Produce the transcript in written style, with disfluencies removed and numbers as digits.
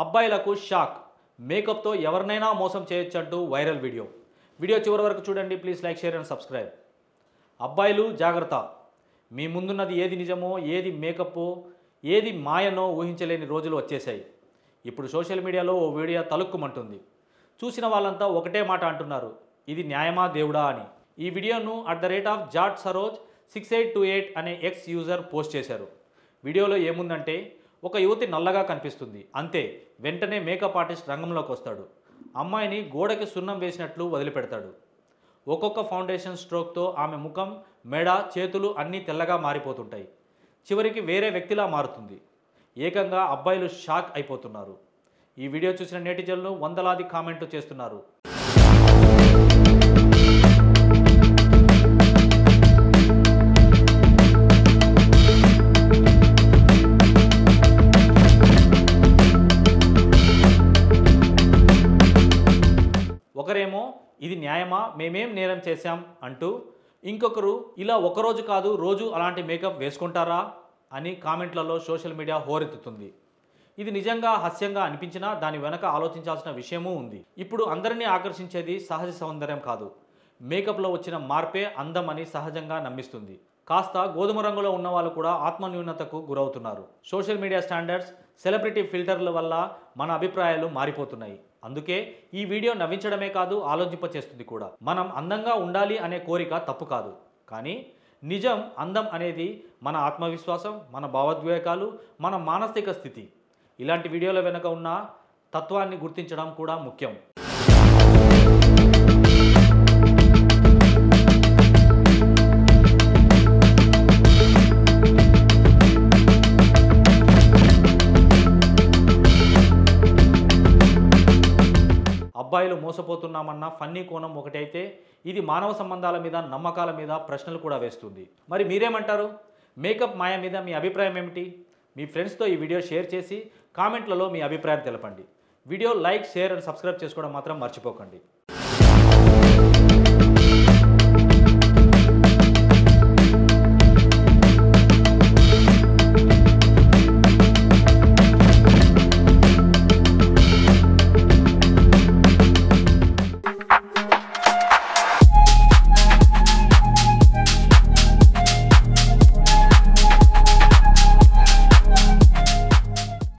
అబ్బాయిలకు షాక్, మేకప్తో ఎవరినైనా మోసం చేయొచ్చంటూ వైరల్ వీడియో చివరి వరకు చూడండి. Please like, share and subscribe. అబ్బాయిలు జాగ్రత్త, మీ ముందున్నది ఏది నిజమో, ఏది మేకప్పో, ఏది మాయనో ఊహించలేని రోజులు వచ్చేసాయి. ఇప్పుడు సోషల్ మీడియాలో ఓ వీడియో తలుక్కుమంటుంది. చూసిన వాళ్ళంతా ఒకటే మాట అంటున్నారు, ఇది న్యాయమా దేవుడా అని. ఈ వీడియోను @JatSaroj6828 అనే ఎక్స్ యూజర్ పోస్ట్ చేశారు. వీడియోలో ఏముందంటే, ఒక యువతి నల్లగా కనిపిస్తుంది, అంతే. వెంటనే మేకప్ ఆర్టిస్ట్ రంగంలోకి వస్తాడు. అమ్మాయిని గోడకి సున్నం వేసినట్లు వదిలిపెడతాడు. ఒక్కొక్క ఫౌండేషన్ స్ట్రోక్తో ఆమె ముఖం, మెడ, చేతులు అన్నీ తెల్లగా మారిపోతుంటాయి. చివరికి వేరే వ్యక్తిలా మారుతుంది. ఏకంగా అబ్బాయిలు షాక్ అయిపోతున్నారు. ఈ వీడియో చూసిన నెటిజన్లు వందలాది కామెంట్లు చేస్తున్నారు. ఒకరేమో ఇది న్యాయమా, మేమేం నేరం చేశాం అంటూ, ఇంకొకరు ఇలా ఒకరోజు కాదు రోజు అలాంటి మేకప్ వేసుకుంటారా అని కామెంట్లలో సోషల్ మీడియా హోరెత్తుతుంది. ఇది నిజంగా హాస్యంగా అనిపించినా దాని వెనక ఆలోచించాల్సిన విషయమూ ఉంది. ఇప్పుడు అందరినీ ఆకర్షించేది సహజ సౌందర్యం కాదు, మేకప్లో వచ్చిన మార్పే అందం అని సహజంగా నమ్మిస్తుంది. కాస్త గోధుమ రంగులో ఉన్న వాళ్ళు కూడా ఆత్మన్యూనతకు గురవుతున్నారు. సోషల్ మీడియా స్టాండర్డ్స్, సెలబ్రిటీ ఫిల్టర్ల వల్ల మన అభిప్రాయాలు మారిపోతున్నాయి. అందుకే ఈ వీడియో నవ్వించడమే కాదు, ఆలోచింపచేస్తుంది కూడా. మనం అందంగా ఉండాలి అనే కోరిక తప్పు కాదు, కానీ నిజం అందం అనేది మన ఆత్మవిశ్వాసం, మన భావోద్వేగాలు, మన మానసిక స్థితి. ఇలాంటి వీడియోల వెనుక ఉన్న తత్వాన్ని గుర్తించడం కూడా ముఖ్యం. అబ్బాయిలు మోసపోతున్నామన్న ఫన్నీ కోణం ఒకటైతే, ఇది మానవ సంబంధాల మీద, నమ్మకాల మీద ప్రశ్నలు కూడా వేస్తుంది. మరి మీరేమంటారు? మేకప్ మాయ మీద మీ అభిప్రాయం ఏమిటి? మీ ఫ్రెండ్స్తో ఈ వీడియో షేర్ చేసి కామెంట్లలో మీ అభిప్రాయం తెలపండి. Video like, share and subscribe చేసుకోవడం మాత్రం మర్చిపోకండి.